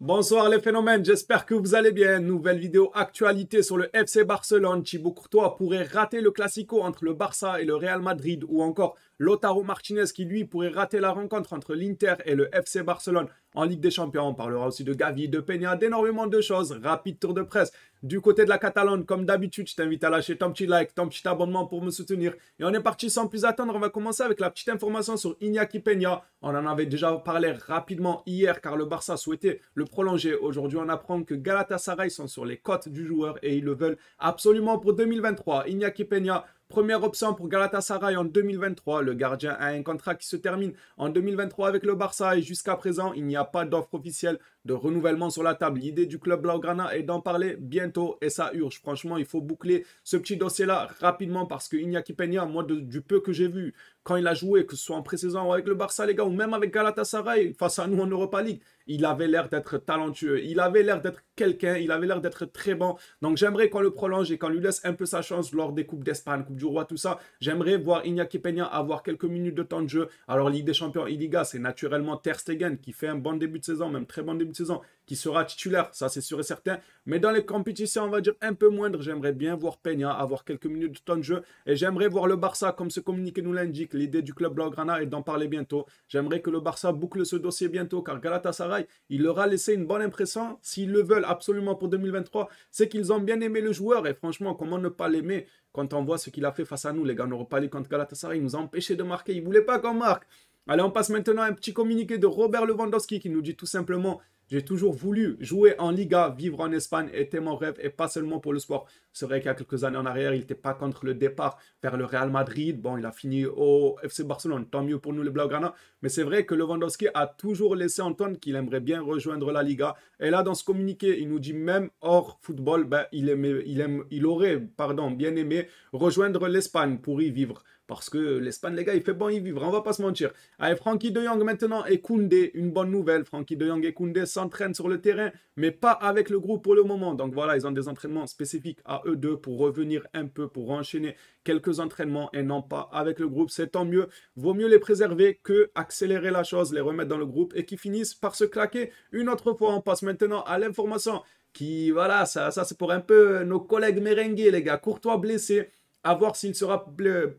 Bonsoir les phénomènes, j'espère que vous allez bien. Nouvelle vidéo actualité sur le FC Barcelone. Thibaut Courtois pourrait rater le Classico entre le Barça et le Real Madrid, ou encore Lautaro Martinez qui lui pourrait rater la rencontre entre l'Inter et le FC Barcelone en Ligue des Champions. On parlera aussi de Gavi, de Peña, d'énormément de choses. Rapide tour de presse du côté de la Catalogne. Comme d'habitude, je t'invite à lâcher ton petit like, ton petit abonnement pour me soutenir. Et on est parti sans plus attendre. On va commencer avec la petite information sur Iñaki Peña. On en avait déjà parlé rapidement hier car le Barça souhaitait le prolonger. Aujourd'hui, on apprend que Galatasaray sont sur les côtes du joueur et ils le veulent absolument pour 2023. Iñaki Peña, première option pour Galatasaray en 2023. Le gardien a un contrat qui se termine en 2023 avec le Barça et jusqu'à présent, il n'y a pas d'offre officielle de renouvellement sur la table. L'idée du club Blaugrana est d'en parler bientôt et ça urge. Franchement, il faut boucler ce petit dossier-là rapidement parce que Iñaki Peña, moi, du peu que j'ai vu, quand il a joué, que ce soit en pré-saison ou avec le Barça, les gars, ou même avec Galatasaray, face à nous en Europa League, il avait l'air d'être talentueux, il avait l'air d'être quelqu'un, il avait l'air d'être très bon. Donc j'aimerais qu'on le prolonge et qu'on lui laisse un peu sa chance lors des Coupes d'Espagne, Coupe du Roi, tout ça. J'aimerais voir Iñaki Peña avoir quelques minutes de temps de jeu. Alors Ligue des Champions et Liga, c'est naturellement Ter Stegen qui fait un bon début de saison, même très bon début de saison, qui sera titulaire, ça c'est sûr et certain. Mais dans les compétitions, on va dire un peu moindres, j'aimerais bien voir Peña avoir quelques minutes de temps de jeu. Et j'aimerais voir le Barça, comme ce communiqué nous l'indique, l'idée du club Blaugrana est d'en parler bientôt. J'aimerais que le Barça boucle ce dossier bientôt, car Galatasaray, il leur a laissé une bonne impression. S'ils le veulent absolument pour 2023, c'est qu'ils ont bien aimé le joueur. Et franchement, comment ne pas l'aimer quand on voit ce qu'il a fait face à nous, les gars. On n'aura pas les contre Galatasaray, il nous a empêché de marquer. Il ne voulait pas qu'on marque. Allez, on passe maintenant à un petit communiqué de Robert Lewandowski qui nous dit tout simplement: j'ai toujours voulu jouer en Liga, vivre en Espagne était mon rêve et pas seulement pour le sport. C'est vrai qu'il y a quelques années en arrière, il n'était pas contre le départ vers le Real Madrid. Bon, il a fini au FC Barcelone, tant mieux pour nous les Blaugrana. Mais c'est vrai que Lewandowski a toujours laissé entendre qu'il aimerait bien rejoindre la Liga. Et là, dans ce communiqué, il nous dit même hors football, ben, il aurait bien aimé rejoindre l'Espagne pour y vivre. Parce que l'Espagne, les gars, il fait bon y vivre, on va pas se mentir. Allez, Frenkie de Jong maintenant et Koundé, une bonne nouvelle. Frenkie de Jong et Koundé s'entraînent sur le terrain, mais pas avec le groupe pour le moment. Donc voilà, ils ont des entraînements spécifiques à eux deux pour revenir un peu, pour enchaîner quelques entraînements et non pas avec le groupe. C'est tant mieux. Vaut mieux les préserver que accélérer la chose, les remettre dans le groupe et qu'ils finissent par se claquer une autre fois. On passe maintenant à l'information qui, voilà, ça c'est pour un peu nos collègues merengues, les gars. Courtois blessé, à voir s'il sera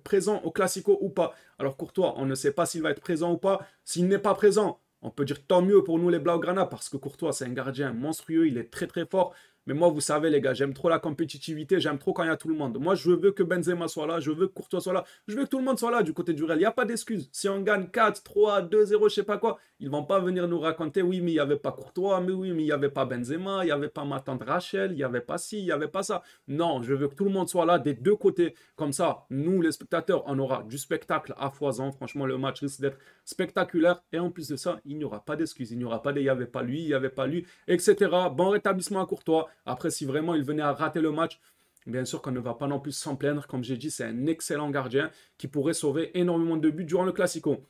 présent au Classico ou pas. Alors Courtois, on ne sait pas s'il va être présent ou pas. S'il n'est pas présent, on peut dire tant mieux pour nous les Blaugrana parce que Courtois, c'est un gardien monstrueux, il est très très fort. Mais moi, vous savez, les gars, j'aime trop la compétitivité, j'aime trop quand il y a tout le monde. Moi, je veux que Benzema soit là, je veux que Courtois soit là, je veux que tout le monde soit là du côté du Real. Il n'y a pas d'excuse. Si on gagne 4, 3, 2-0, je sais pas quoi, ils vont pas venir nous raconter, oui, mais il n'y avait pas Courtois, mais oui, mais il n'y avait pas Benzema, il n'y avait pas ma tante Rachel, il n'y avait pas ci, il n'y avait pas ça. Non, je veux que tout le monde soit là des deux côtés. Comme ça, nous, les spectateurs, on aura du spectacle à foison. Franchement, le match risque d'être spectaculaire. Et en plus de ça, il n'y aura pas d'excuses. Il n'y aura pas de il n'y avait pas lui, il n'y avait pas lui, etc. Bon rétablissement à Courtois. Après, si vraiment il venait à rater le match, bien sûr qu'on ne va pas non plus s'en plaindre. Comme j'ai dit, c'est un excellent gardien qui pourrait sauver énormément de buts durant le Classico.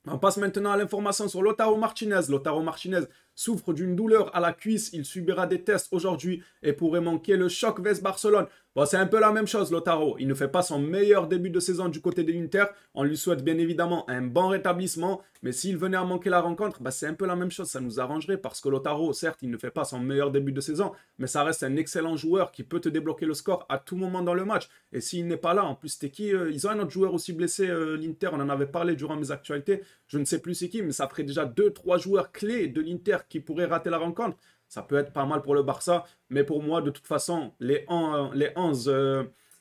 On passe maintenant à l'information sur Lautaro Martinez. Lautaro Martinez souffre d'une douleur à la cuisse. Il subira des tests aujourd'hui et pourrait manquer le choc vs Barcelone. Bon, c'est un peu la même chose, Lautaro. Il ne fait pas son meilleur début de saison du côté de l'Inter. On lui souhaite bien évidemment un bon rétablissement. Mais s'il venait à manquer la rencontre, bah, c'est un peu la même chose. Ça nous arrangerait parce que Lautaro, certes, il ne fait pas son meilleur début de saison. Mais ça reste un excellent joueur qui peut te débloquer le score à tout moment dans le match. Et s'il n'est pas là, en plus, c'était qui ils ont un autre joueur aussi blessé, l'Inter. On en avait parlé durant mes actualités. Je ne sais plus c'est qui, mais ça ferait déjà 2-3 joueurs clés de l'Inter qui pourraient rater la rencontre. Ça peut être pas mal pour le Barça, mais pour moi, de toute façon, les 11,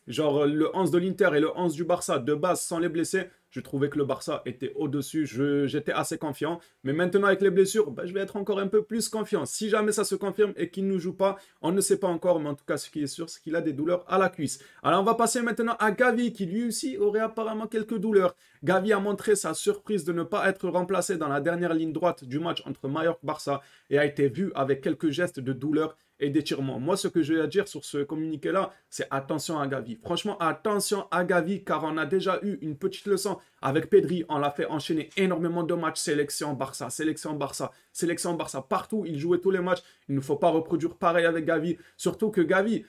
genre le 11 de l'Inter et le 11 du Barça, de base, sans les blessés, je trouvais que le Barça était au-dessus. J'étais assez confiant. Mais maintenant, avec les blessures, bah, je vais être encore un peu plus confiant. Si jamais ça se confirme et qu'il ne joue pas, on ne sait pas encore. Mais en tout cas, ce qui est sûr, c'est qu'il a des douleurs à la cuisse. Alors, on va passer maintenant à Gavi, qui lui aussi aurait apparemment quelques douleurs. Gavi a montré sa surprise de ne pas être remplacé dans la dernière ligne droite du match entre Mallorca-Barça et a été vu avec quelques gestes de douleur et d'étirement. Moi, ce que je vais à dire sur ce communiqué-là, c'est attention à Gavi. Franchement, attention à Gavi, car on a déjà eu une petite leçon avec Pedri. On l'a fait enchaîner énormément de matchs. Sélection Barça, sélection Barça, sélection Barça. Partout, il jouait tous les matchs. Il ne faut pas reproduire pareil avec Gavi. Surtout que Gavi,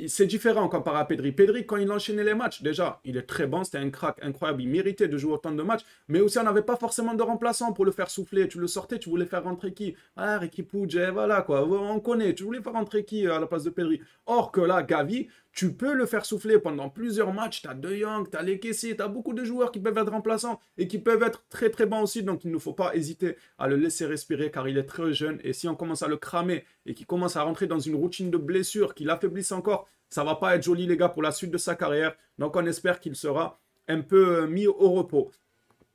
C'est différent comparé à Pedri. Pedri, quand il enchaînait les matchs, déjà, il est très bon, c'était un crack incroyable, il méritait de jouer autant de matchs, mais aussi on n'avait pas forcément de remplaçant pour le faire souffler. Tu le sortais, tu voulais faire rentrer qui? Ah, Ricky Puig, voilà quoi, on connaît, tu voulais faire rentrer qui à la place de Pedri? Or que là, Gavi, tu peux le faire souffler pendant plusieurs matchs. Tu as De Jong, tu as les Kessie, tu as beaucoup de joueurs qui peuvent être remplaçants et qui peuvent être très très bons aussi. Donc il ne faut pas hésiter à le laisser respirer car il est très jeune. Et si on commence à le cramer et qu'il commence à rentrer dans une routine de blessures qui l'affaiblisse encore, ça va pas être joli les gars pour la suite de sa carrière. Donc on espère qu'il sera un peu mis au repos.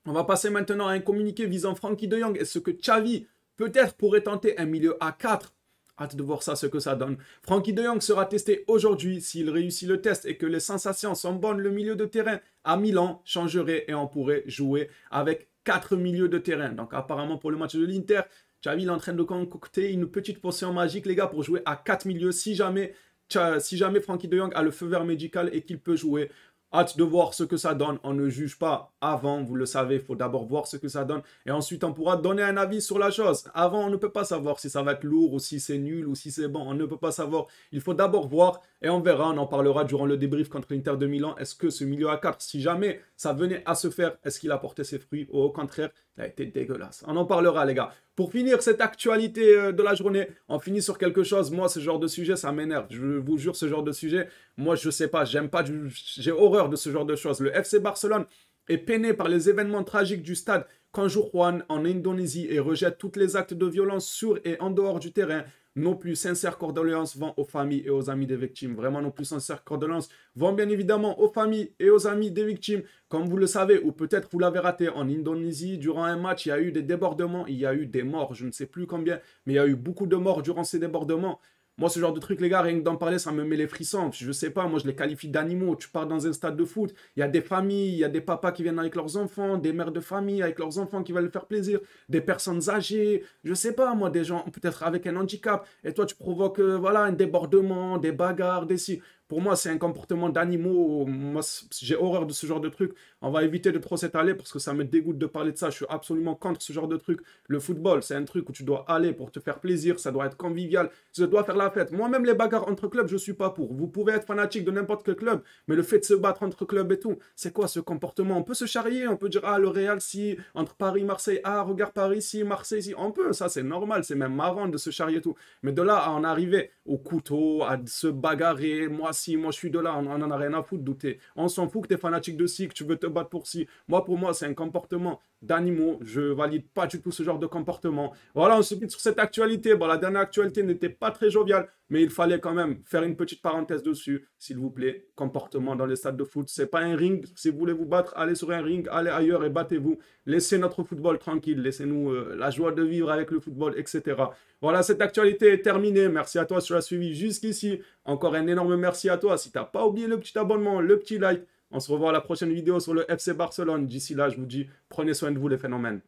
On va passer maintenant à un communiqué visant Frenkie de Jong. Est-ce que Xavi peut-être pourrait tenter un milieu à 4? Hâte de voir ça, ce que ça donne. Frenkie de Jong sera testé aujourd'hui. S'il réussit le test et que les sensations sont bonnes, le milieu de terrain à Milan changerait et on pourrait jouer avec 4 milieux de terrain. Donc apparemment pour le match de l'Inter, Xavi est en train de concocter une petite potion magique les gars pour jouer à 4 milieux si jamais Frenkie de Jong a le feu vert médical et qu'il peut jouer. Hâte de voir ce que ça donne. On ne juge pas avant, vous le savez, il faut d'abord voir ce que ça donne. Et ensuite, on pourra donner un avis sur la chose. Avant, on ne peut pas savoir si ça va être lourd ou si c'est nul ou si c'est bon. On ne peut pas savoir. Il faut d'abord voir et on verra. On en parlera durant le débrief contre l'Inter de Milan. Est-ce que ce milieu à 4, si jamais ça venait à se faire, est-ce qu'il a porté ses fruits ou au contraire, il a été dégueulasse? On en parlera, les gars. Pour finir cette actualité de la journée, on finit sur quelque chose. Moi, ce genre de sujet, ça m'énerve. Je vous jure, ce genre de sujet, moi, je sais pas, j'aime pas, j'ai horreur de ce genre de choses. Le FC Barcelone est peiné par les événements tragiques du stade Kanjuruhan en Indonésie et rejette tous les actes de violence sur et en dehors du terrain. Non plus sincères condoléances vont aux familles et aux amis des victimes. Vraiment non plus sincères condoléances vont bien évidemment aux familles et aux amis des victimes. Comme vous le savez, ou peut-être vous l'avez raté, en Indonésie, durant un match, il y a eu des débordements, il y a eu des morts, je ne sais plus combien, mais il y a eu beaucoup de morts durant ces débordements. Moi, ce genre de truc, les gars, rien que d'en parler, ça me met les frissons. Je sais pas, moi, je les qualifie d'animaux. Tu pars dans un stade de foot, il y a des familles, il y a des papas qui viennent avec leurs enfants, des mères de famille avec leurs enfants qui veulent faire plaisir, des personnes âgées, je sais pas, moi, des gens peut-être avec un handicap. Et toi, tu provoques, voilà, un débordement, des bagarres, des si. Pour moi, c'est un comportement d'animaux. Moi, j'ai horreur de ce genre de truc. On va éviter de trop s'étaler parce que ça me dégoûte de parler de ça. Je suis absolument contre ce genre de truc. Le football, c'est un truc où tu dois aller pour te faire plaisir. Ça doit être convivial. Tu dois faire la fête. Moi-même, les bagarres entre clubs, je ne suis pas pour. Vous pouvez être fanatique de n'importe quel club, mais le fait de se battre entre clubs et tout, c'est quoi ce comportement? On peut se charrier. On peut dire, ah, le Real, si, entre Paris, Marseille, ah, regarde Paris, si, Marseille, si. On peut, ça, c'est normal. C'est même marrant de se charrier et tout. Mais de là à en arriver au couteau, à se bagarrer, moi, si, moi je suis de là, on n'en a rien à foutre, douter. On s'en fout que tu es fanatique de ci, que tu veux te battre pour ci. Moi, pour moi, c'est un comportement d'animaux. Je valide pas du tout ce genre de comportement. Voilà, on se quitte sur cette actualité. Bon, la dernière actualité n'était pas très joviale, mais il fallait quand même faire une petite parenthèse dessus, s'il vous plaît. Comportement dans les stades de foot, c'est pas un ring. Si vous voulez vous battre, allez sur un ring, allez ailleurs et battez-vous. Laissez notre football tranquille, laissez-nous la joie de vivre avec le football, etc. Voilà, cette actualité est terminée. Merci à toi si tu as suivi jusqu'ici. Encore un énorme merci à toi. Si tu n'as pas oublié le petit abonnement, le petit like, on se revoit à la prochaine vidéo sur le FC Barcelone. D'ici là, je vous dis, prenez soin de vous les phénomènes.